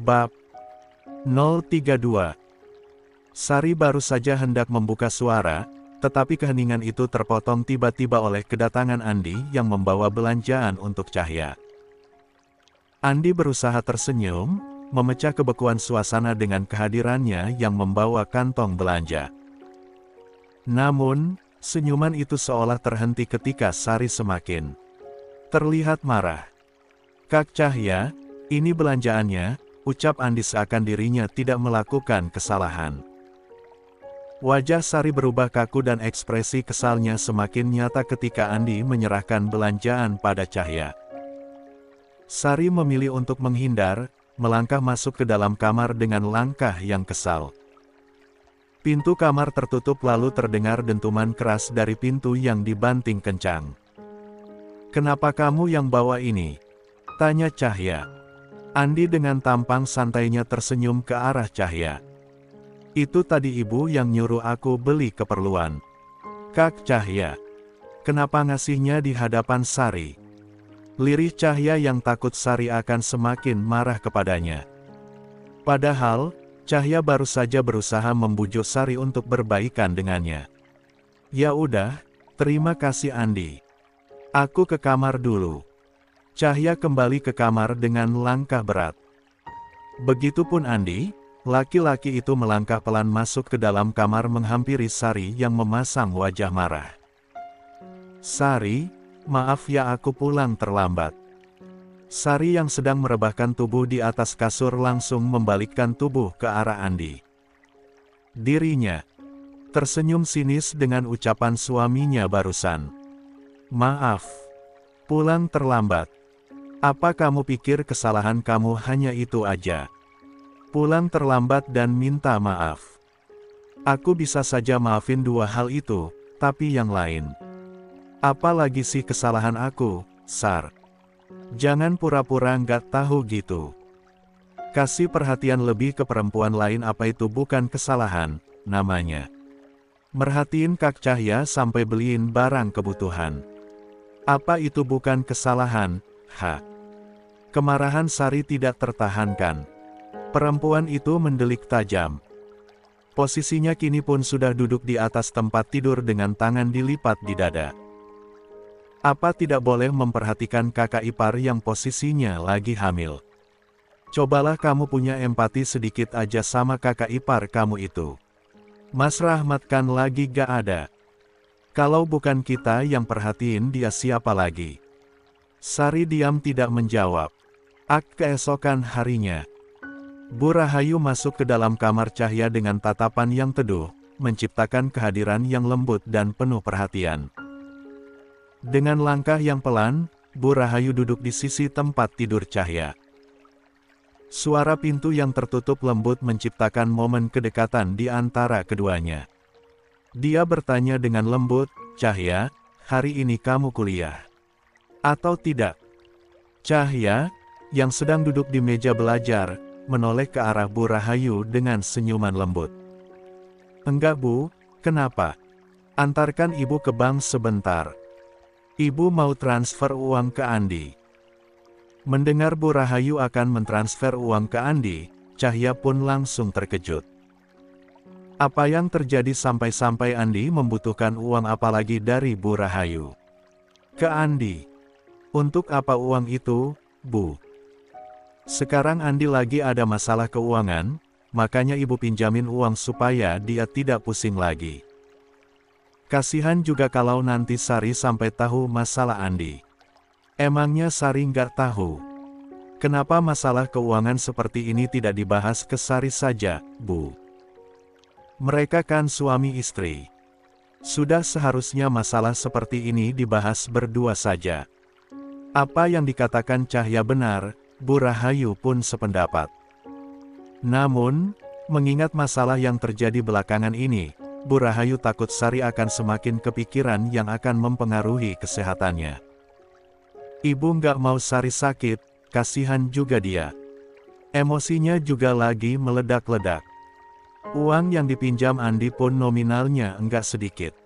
Bab 032. Sari baru saja hendak membuka suara, tetapi keheningan itu terpotong tiba-tiba oleh kedatangan Andi yang membawa belanjaan untuk Cahya. Andi berusaha tersenyum, memecah kebekuan suasana dengan kehadirannya yang membawa kantong belanja. Namun, senyuman itu seolah terhenti ketika Sari semakin terlihat marah. "Kak Cahya, ini belanjaannya," ucap Andi seakan dirinya tidak melakukan kesalahan. Wajah Sari berubah kaku dan ekspresi kesalnya semakin nyata ketika Andi menyerahkan belanjaan pada Cahya. Sari memilih untuk menghindar, melangkah masuk ke dalam kamar dengan langkah yang kesal. Pintu kamar tertutup lalu terdengar dentuman keras dari pintu yang dibanting kencang. "Kenapa kamu yang bawa ini?" tanya Cahya. Andi dengan tampang santainya tersenyum ke arah Cahya. "Itu tadi ibu yang nyuruh aku beli keperluan." "Kak Cahya, kenapa ngasihnya di hadapan Sari?" Lirih Cahya yang takut Sari akan semakin marah kepadanya. Padahal, Cahya baru saja berusaha membujuk Sari untuk berbaikan dengannya. "Ya udah, terima kasih Andi. Aku ke kamar dulu." Cahya kembali ke kamar dengan langkah berat. Begitupun Andi, laki-laki itu melangkah pelan masuk ke dalam kamar menghampiri Sari yang memasang wajah marah. "Sari, maaf ya aku pulang terlambat." Sari yang sedang merebahkan tubuh di atas kasur langsung membalikkan tubuh ke arah Andi. Dirinya tersenyum sinis dengan ucapan suaminya barusan. "Maaf, pulang terlambat. Apa kamu pikir kesalahan kamu hanya itu aja? Pulang terlambat dan minta maaf. Aku bisa saja maafin dua hal itu, tapi yang lain. Apa lagi sih kesalahan aku, Sar? Jangan pura-pura nggak tahu gitu. Kasih perhatian lebih ke perempuan lain apa itu bukan kesalahan, namanya. Merhatiin Kak Cahya sampai beliin barang kebutuhan. Apa itu bukan kesalahan, ha?" Kemarahan Sari tidak tertahankan. Perempuan itu mendelik tajam. Posisinya kini pun sudah duduk di atas tempat tidur dengan tangan dilipat di dada. "Apa tidak boleh memperhatikan kakak ipar yang posisinya lagi hamil? Cobalah kamu punya empati sedikit aja sama kakak ipar kamu itu. Mas Rahmat kan lagi gak ada. Kalau bukan kita yang perhatiin dia siapa lagi?" Sari diam tidak menjawab. Keesokan harinya, Bu Rahayu masuk ke dalam kamar Cahya dengan tatapan yang teduh, menciptakan kehadiran yang lembut dan penuh perhatian. Dengan langkah yang pelan, Bu Rahayu duduk di sisi tempat tidur Cahya. Suara pintu yang tertutup lembut menciptakan momen kedekatan di antara keduanya. Dia bertanya dengan lembut, "Cahya, hari ini kamu kuliah atau tidak?" Cahya, yang sedang duduk di meja belajar, menoleh ke arah Bu Rahayu dengan senyuman lembut. "Enggak Bu, kenapa? Antarkan ibu ke bank sebentar. Ibu mau transfer uang ke Andi." Mendengar Bu Rahayu akan mentransfer uang ke Andi, Cahya pun langsung terkejut. Apa yang terjadi sampai-sampai Andi membutuhkan uang apalagi dari Bu Rahayu? "Ke Andi? Untuk apa uang itu, Bu?" "Sekarang Andi lagi ada masalah keuangan, makanya ibu pinjamin uang supaya dia tidak pusing lagi. Kasihan juga kalau nanti Sari sampai tahu masalah Andi." "Emangnya Sari nggak tahu? Kenapa masalah keuangan seperti ini tidak dibahas ke Sari saja, Bu? Mereka kan suami istri. Sudah seharusnya masalah seperti ini dibahas berdua saja." Apa yang dikatakan Cahya benar, Bu Rahayu pun sependapat. Namun, mengingat masalah yang terjadi belakangan ini, Bu Rahayu takut Sari akan semakin kepikiran yang akan mempengaruhi kesehatannya. Ibu nggak mau Sari sakit, kasihan juga dia. Emosinya juga lagi meledak-ledak. Uang yang dipinjam Andi pun nominalnya enggak sedikit.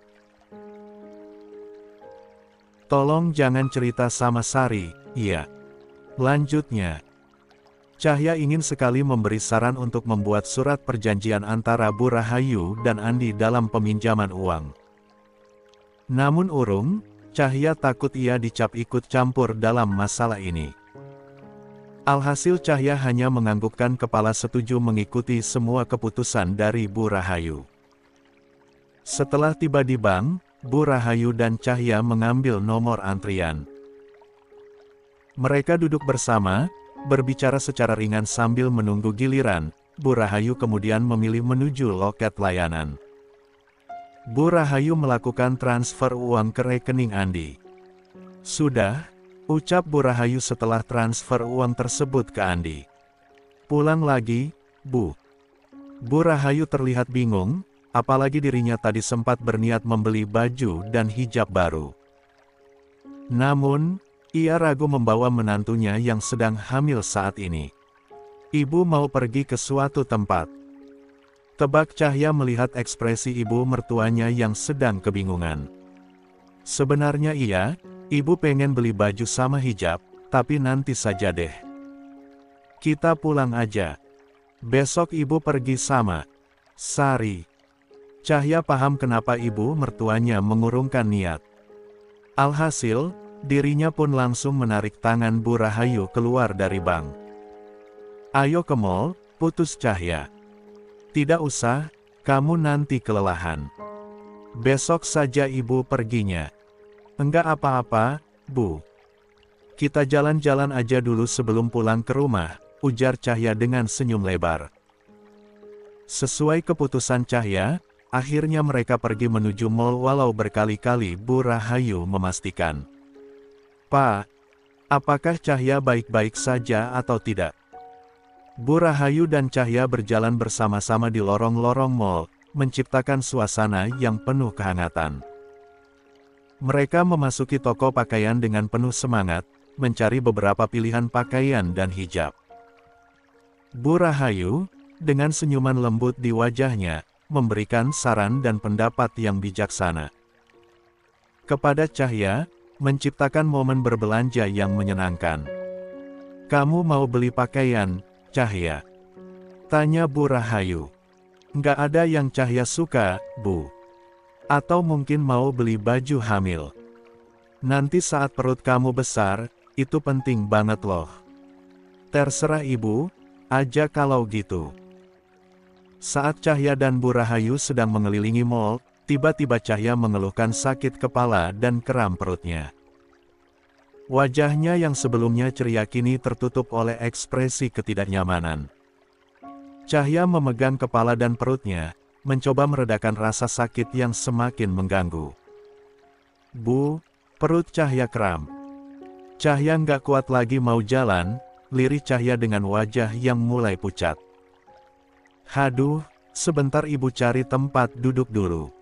"Tolong jangan cerita sama Sari, iya." Lanjutnya, Cahya ingin sekali memberi saran untuk membuat surat perjanjian antara Bu Rahayu dan Andi dalam peminjaman uang. Namun urung, Cahya takut ia dicap ikut campur dalam masalah ini. Alhasil Cahya hanya menganggukkan kepala setuju mengikuti semua keputusan dari Bu Rahayu. Setelah tiba di bank, Bu Rahayu dan Cahya mengambil nomor antrian. Mereka duduk bersama, berbicara secara ringan sambil menunggu giliran. Bu Rahayu kemudian memilih menuju loket layanan. Bu Rahayu melakukan transfer uang ke rekening Andi. "Sudah," ucap Bu Rahayu setelah transfer uang tersebut ke Andi. "Pulang lagi, Bu." Bu Rahayu terlihat bingung, apalagi dirinya tadi sempat berniat membeli baju dan hijab baru. Namun, ia ragu membawa menantunya yang sedang hamil saat ini. Ibu mau pergi ke suatu tempat. Tebak Cahya melihat ekspresi ibu mertuanya yang sedang kebingungan. Sebenarnya ibu pengen beli baju sama hijab, tapi nanti saja deh. Kita pulang aja. Besok ibu pergi sama Sari. Cahya paham kenapa ibu mertuanya mengurungkan niat. Alhasil, dirinya pun langsung menarik tangan Bu Rahayu keluar dari bank. "Ayo ke mall," putus Cahya. "Tidak usah, kamu nanti kelelahan. Besok saja ibu perginya." "Enggak apa-apa, Bu. Kita jalan-jalan aja dulu sebelum pulang ke rumah," ujar Cahya dengan senyum lebar. Sesuai keputusan Cahya, akhirnya mereka pergi menuju mall walau berkali-kali Bu Rahayu memastikan. "Pak, apakah Cahya baik-baik saja atau tidak?" Bu Rahayu dan Cahya berjalan bersama-sama di lorong-lorong mall, menciptakan suasana yang penuh kehangatan. Mereka memasuki toko pakaian dengan penuh semangat, mencari beberapa pilihan pakaian dan hijab. Bu Rahayu, dengan senyuman lembut di wajahnya, memberikan saran dan pendapat yang bijaksana. Kepada Cahya, menciptakan momen berbelanja yang menyenangkan. "Kamu mau beli pakaian, Cahya?" tanya Bu Rahayu. "Nggak ada yang Cahya suka, Bu. Atau mungkin mau beli baju hamil. Nanti saat perut kamu besar, itu penting banget loh." "Terserah ibu aja kalau gitu." Saat Cahya dan Bu Rahayu sedang mengelilingi mall, tiba-tiba Cahya mengeluhkan sakit kepala dan kram perutnya. Wajahnya yang sebelumnya ceria kini tertutup oleh ekspresi ketidaknyamanan. Cahya memegang kepala dan perutnya, mencoba meredakan rasa sakit yang semakin mengganggu. "Bu," perut Cahya kram. Cahya nggak kuat lagi mau jalan, lirih Cahya dengan wajah yang mulai pucat. "Haduh, sebentar ibu cari tempat duduk dulu."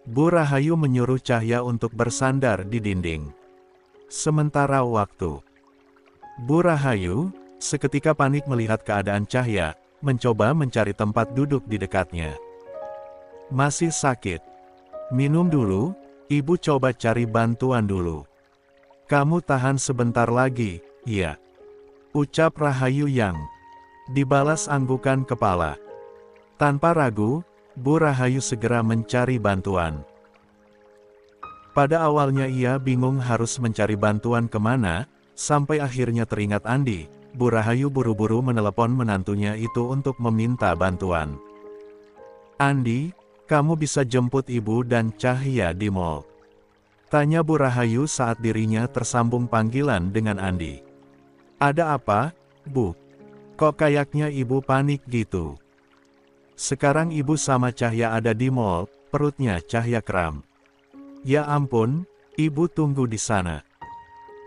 Bu Rahayu menyuruh Cahya untuk bersandar di dinding. Sementara waktu, Bu Rahayu, seketika panik melihat keadaan Cahya, mencoba mencari tempat duduk di dekatnya. "Masih sakit? Minum dulu, ibu coba cari bantuan dulu." "Kamu tahan sebentar lagi, ya?" ucap Rahayu yang dibalas anggukan kepala. Tanpa ragu, Bu Rahayu segera mencari bantuan. Pada awalnya ia bingung harus mencari bantuan kemana, sampai akhirnya teringat Andi. Bu Rahayu buru-buru menelepon menantunya itu untuk meminta bantuan. "Andi, kamu bisa jemput ibu dan Cahya di mall?" tanya Bu Rahayu saat dirinya tersambung panggilan dengan Andi. "Ada apa, Bu? Kok kayaknya ibu panik gitu?" "Sekarang ibu sama Cahya ada di mall," perutnya Cahya kram. "Ya ampun, ibu tunggu di sana.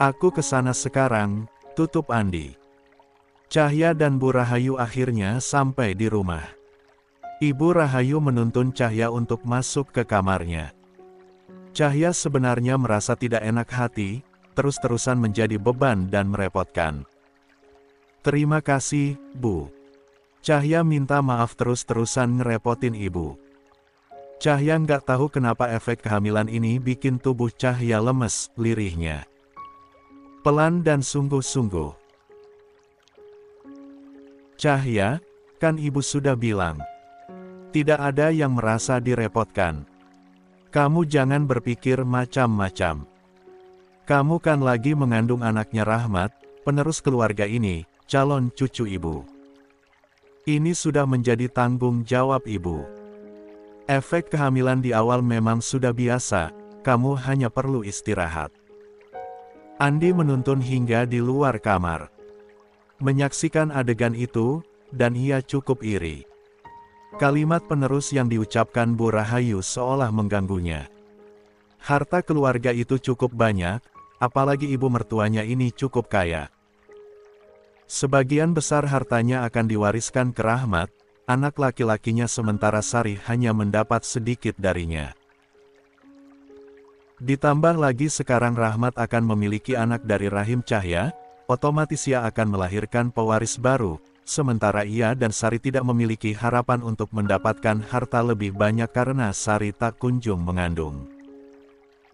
Aku ke sana sekarang," tutup Andi. Cahya dan Bu Rahayu akhirnya sampai di rumah. Ibu Rahayu menuntun Cahya untuk masuk ke kamarnya. Cahya sebenarnya merasa tidak enak hati, terus-terusan menjadi beban dan merepotkan. "Terima kasih, Bu." Cahya minta maaf terus-terusan ngerepotin ibu. Cahya nggak tahu kenapa efek kehamilan ini bikin tubuh Cahya lemes, lirihnya pelan dan sungguh-sungguh. Cahya, kan ibu sudah bilang. Tidak ada yang merasa direpotkan. Kamu jangan berpikir macam-macam. Kamu kan lagi mengandung anaknya Rahmat, penerus keluarga ini, calon cucu ibu. Ini sudah menjadi tanggung jawab ibu. Efek kehamilan di awal memang sudah biasa, kamu hanya perlu istirahat. Andi menuntun hingga di luar kamar. Menyaksikan adegan itu, dan ia cukup iri. Kalimat penerus yang diucapkan Bu Rahayu seolah mengganggunya. Harta keluarga itu cukup banyak, apalagi ibu mertuanya ini cukup kaya. Sebagian besar hartanya akan diwariskan ke Rahmat, anak laki-lakinya, sementara Sari hanya mendapat sedikit darinya. Ditambah lagi sekarang Rahmat akan memiliki anak dari rahim Cahya, otomatis ia akan melahirkan pewaris baru. Sementara ia dan Sari tidak memiliki harapan untuk mendapatkan harta lebih banyak karena Sari tak kunjung mengandung.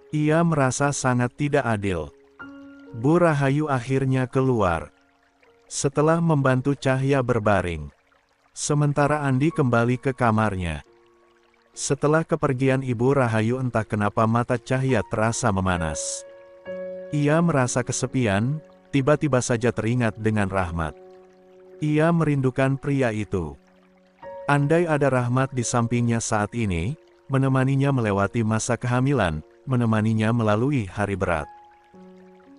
Ia merasa sangat tidak adil. Bu Rahayu akhirnya keluar. Setelah membantu Cahya berbaring. Sementara Andi kembali ke kamarnya. Setelah kepergian Ibu Rahayu entah kenapa mata Cahya terasa memanas. Ia merasa kesepian, tiba-tiba saja teringat dengan Rahmat. Ia merindukan pria itu. Andai ada Rahmat di sampingnya saat ini, menemaninya melewati masa kehamilan, menemaninya melalui hari berat.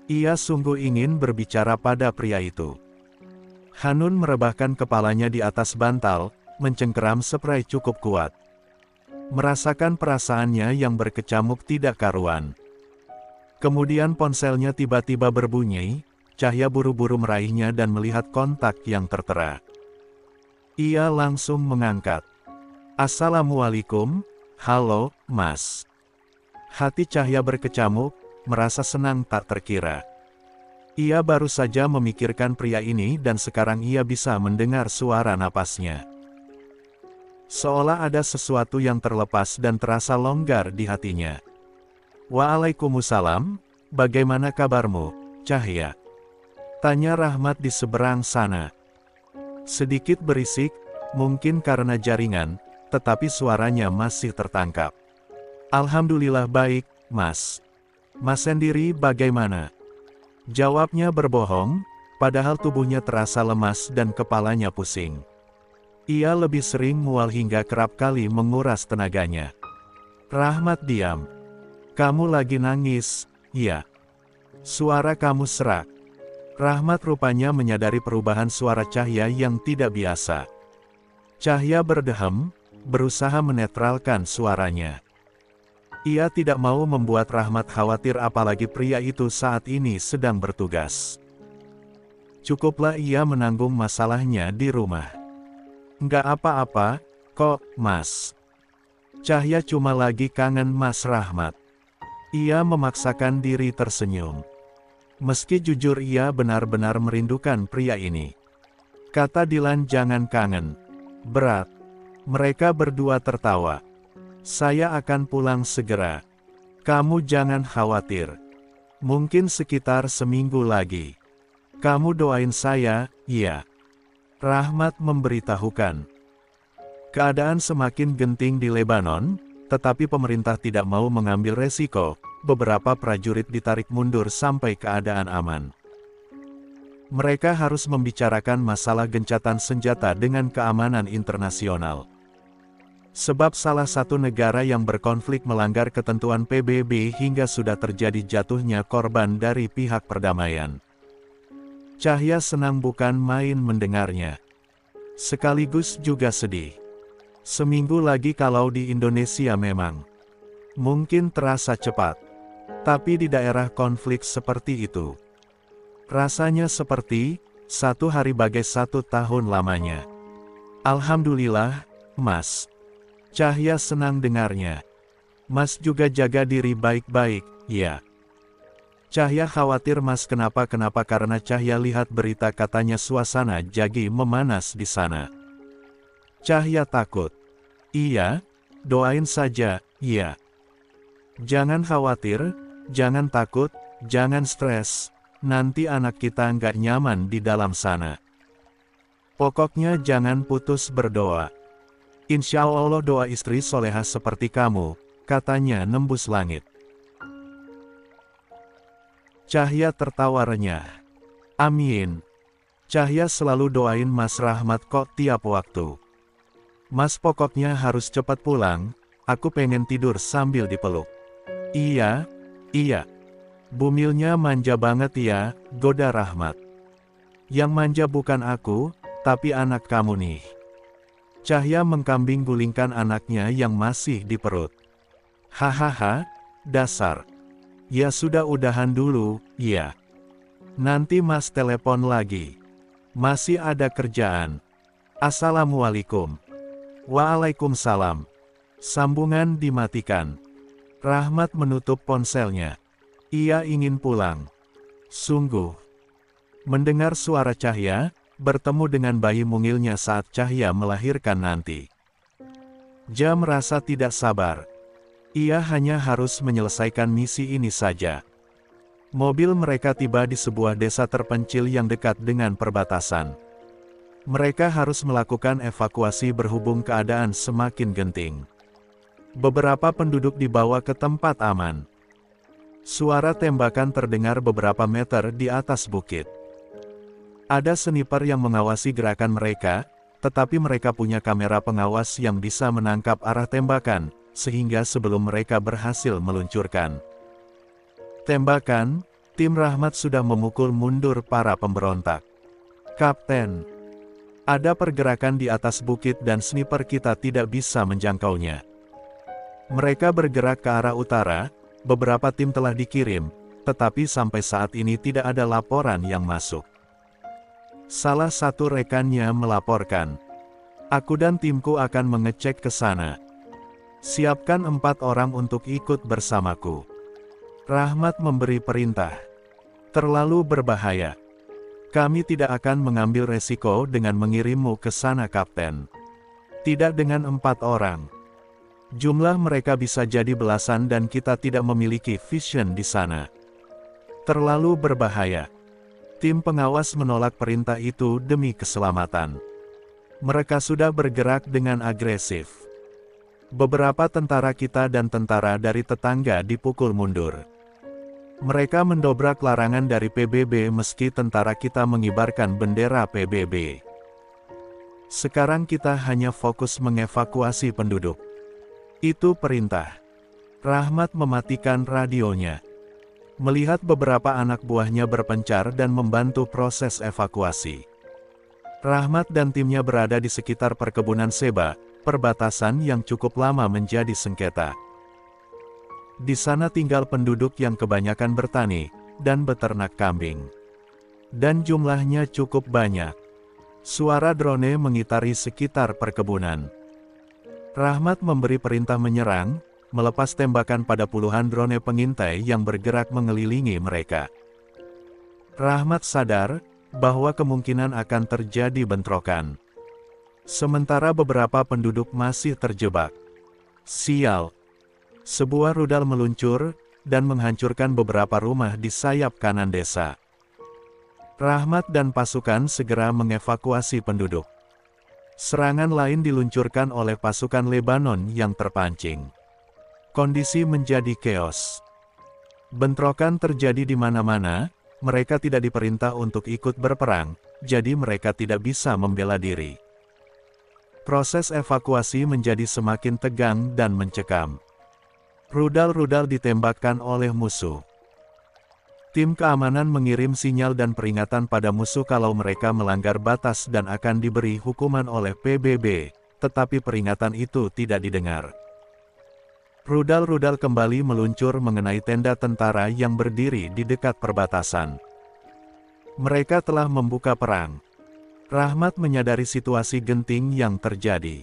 Ia sungguh ingin berbicara pada pria itu. Hanun merebahkan kepalanya di atas bantal, mencengkeram spray cukup kuat. Merasakan perasaannya yang berkecamuk tidak karuan. Kemudian ponselnya tiba-tiba berbunyi. Cahya buru-buru meraihnya dan melihat kontak yang tertera. Ia langsung mengangkat. Assalamualaikum, halo, Mas. Hati Cahya berkecamuk, merasa senang tak terkira. Ia baru saja memikirkan pria ini dan sekarang ia bisa mendengar suara napasnya. Seolah ada sesuatu yang terlepas dan terasa longgar di hatinya. Waalaikumsalam, bagaimana kabarmu, Cahya? Tanya Rahmat di seberang sana. Sedikit berisik, mungkin karena jaringan, tetapi suaranya masih tertangkap. Alhamdulillah baik, Mas. Mas sendiri bagaimana? Jawabnya berbohong, padahal tubuhnya terasa lemas dan kepalanya pusing. Ia lebih sering mual hingga kerap kali menguras tenaganya. Rahmat diam. Kamu lagi nangis, ya? Suara kamu serak. Rahmat rupanya menyadari perubahan suara Cahya yang tidak biasa. Cahya berdehem, berusaha menetralkan suaranya. Ia tidak mau membuat Rahmat khawatir apalagi pria itu saat ini sedang bertugas. Cukuplah ia menanggung masalahnya di rumah. Nggak apa-apa, kok, Mas. Cahya cuma lagi kangen Mas Rahmat. Ia memaksakan diri tersenyum. Meski jujur ia benar-benar merindukan pria ini. Kata Dilan jangan kangen. Berat. Mereka berdua tertawa. Saya akan pulang segera. Kamu jangan khawatir. Mungkin sekitar seminggu lagi. Kamu doain saya, ya. Rahmat memberitahukan. Keadaan semakin genting di Lebanon, tetapi pemerintah tidak mau mengambil resiko. Beberapa prajurit ditarik mundur sampai keadaan aman. Mereka harus membicarakan masalah gencatan senjata dengan keamanan internasional. Sebab salah satu negara yang berkonflik melanggar ketentuan PBB hingga sudah terjadi jatuhnya korban dari pihak perdamaian. Cahya senang bukan main mendengarnya. Sekaligus juga sedih. Seminggu lagi kalau di Indonesia memang. Mungkin terasa cepat. Tapi di daerah konflik seperti itu. Rasanya seperti, satu hari bagai 1 tahun lamanya. Alhamdulillah, Mas. Cahya senang dengarnya. Mas juga jaga diri baik-baik, ya. Cahya khawatir Mas kenapa-kenapa karena Cahya lihat berita katanya suasana jadi memanas di sana. Cahya takut. Iya, doain saja, ya. Jangan khawatir, jangan takut, jangan stres, nanti anak kita nggak nyaman di dalam sana. Pokoknya jangan putus berdoa. Insya Allah doa istri solehah seperti kamu, katanya nembus langit. Cahya tertawa renyah. Amin. Cahya selalu doain Mas Rahmat kok tiap waktu. Mas pokoknya harus cepat pulang, aku pengen tidur sambil dipeluk. Iya, iya. Bumilnya manja banget ya, goda Rahmat. Yang manja bukan aku, tapi anak kamu nih. Cahya mengkambing gulingkan anaknya yang masih di perut. Hahaha, dasar. Ya sudah udahan dulu, ya. Nanti Mas telepon lagi. Masih ada kerjaan. Assalamualaikum. Waalaikumsalam. Sambungan dimatikan. Rahmat menutup ponselnya. Ia ingin pulang. Sungguh. Mendengar suara Cahya, bertemu dengan bayi mungilnya saat Cahya melahirkan nanti. Dia merasa tidak sabar. Ia hanya harus menyelesaikan misi ini saja. Mobil mereka tiba di sebuah desa terpencil yang dekat dengan perbatasan. Mereka harus melakukan evakuasi berhubung keadaan semakin genting. Beberapa penduduk dibawa ke tempat aman. Suara tembakan terdengar beberapa meter di atas bukit. Ada sniper yang mengawasi gerakan mereka, tetapi mereka punya kamera pengawas yang bisa menangkap arah tembakan, sehingga sebelum mereka berhasil meluncurkan tembakan, tim Rahmat sudah memukul mundur para pemberontak. Kapten, ada pergerakan di atas bukit dan sniper kita tidak bisa menjangkaunya. Mereka bergerak ke arah utara, beberapa tim telah dikirim, tetapi sampai saat ini tidak ada laporan yang masuk. Salah satu rekannya melaporkan, aku dan timku akan mengecek ke sana. Siapkan 4 orang untuk ikut bersamaku. Rahmat memberi perintah. Terlalu berbahaya. Kami tidak akan mengambil resiko dengan mengirimmu ke sana, Kapten. Tidak dengan 4 orang. Jumlah mereka bisa jadi belasan dan kita tidak memiliki vision di sana. Terlalu berbahaya. Tim pengawas menolak perintah itu demi keselamatan. Mereka sudah bergerak dengan agresif. Beberapa tentara kita dan tentara dari tetangga dipukul mundur. Mereka mendobrak larangan dari PBB meski tentara kita mengibarkan bendera PBB. Sekarang kita hanya fokus mengevakuasi penduduk. Itu perintah. Rahmat mematikan radionya. Melihat beberapa anak buahnya berpencar dan membantu proses evakuasi. Rahmat dan timnya berada di sekitar perkebunan Seba, perbatasan yang cukup lama menjadi sengketa. Di sana tinggal penduduk yang kebanyakan bertani dan beternak kambing. Dan jumlahnya cukup banyak. Suara drone mengitari sekitar perkebunan. Rahmat memberi perintah menyerang, melepas tembakan pada puluhan drone pengintai yang bergerak mengelilingi mereka. Rahmat sadar bahwa kemungkinan akan terjadi bentrokan. Sementara beberapa penduduk masih terjebak. Sial. Sebuah rudal meluncur, dan menghancurkan beberapa rumah di sayap kanan desa. Rahmat dan pasukan segera mengevakuasi penduduk. Serangan lain diluncurkan oleh pasukan Lebanon yang terpancing. Kondisi menjadi keos. Bentrokan terjadi di mana-mana, mereka tidak diperintah untuk ikut berperang, jadi mereka tidak bisa membela diri. Proses evakuasi menjadi semakin tegang dan mencekam. Rudal-rudal ditembakkan oleh musuh. Tim keamanan mengirim sinyal dan peringatan pada musuh kalau mereka melanggar batas dan akan diberi hukuman oleh PBB, tetapi peringatan itu tidak didengar. Rudal-rudal kembali meluncur mengenai tenda tentara yang berdiri di dekat perbatasan. Mereka telah membuka perang. Rahmat menyadari situasi genting yang terjadi.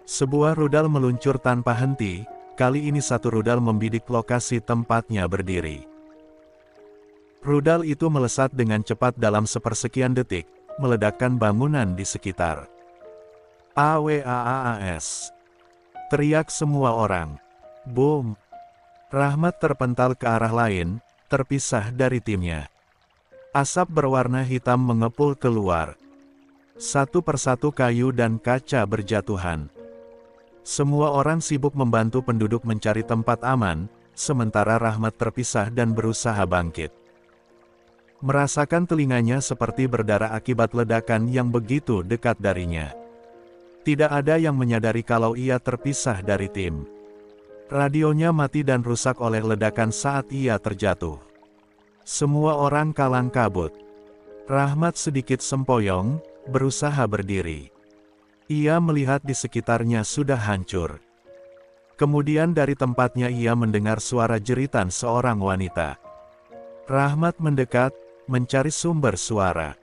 Sebuah rudal meluncur tanpa henti, kali ini satu rudal membidik lokasi tempatnya berdiri. Rudal itu melesat dengan cepat dalam sepersekian detik, meledakkan bangunan di sekitar. AWAAS. Teriak semua orang. Boom. Rahmat terpental ke arah lain, terpisah dari timnya. Asap berwarna hitam mengepul keluar. Satu persatu kayu dan kaca berjatuhan. Semua orang sibuk membantu penduduk mencari tempat aman, sementara Rahmat terpisah dan berusaha bangkit. Merasakan telinganya seperti berdarah akibat ledakan yang begitu dekat darinya. Tidak ada yang menyadari kalau ia terpisah dari tim. Radionya mati dan rusak oleh ledakan saat ia terjatuh. Semua orang kalang kabut. Rahmat sedikit sempoyong, berusaha berdiri. Ia melihat di sekitarnya sudah hancur. Kemudian dari tempatnya ia mendengar suara jeritan seorang wanita. Rahmat mendekat, mencari sumber suara.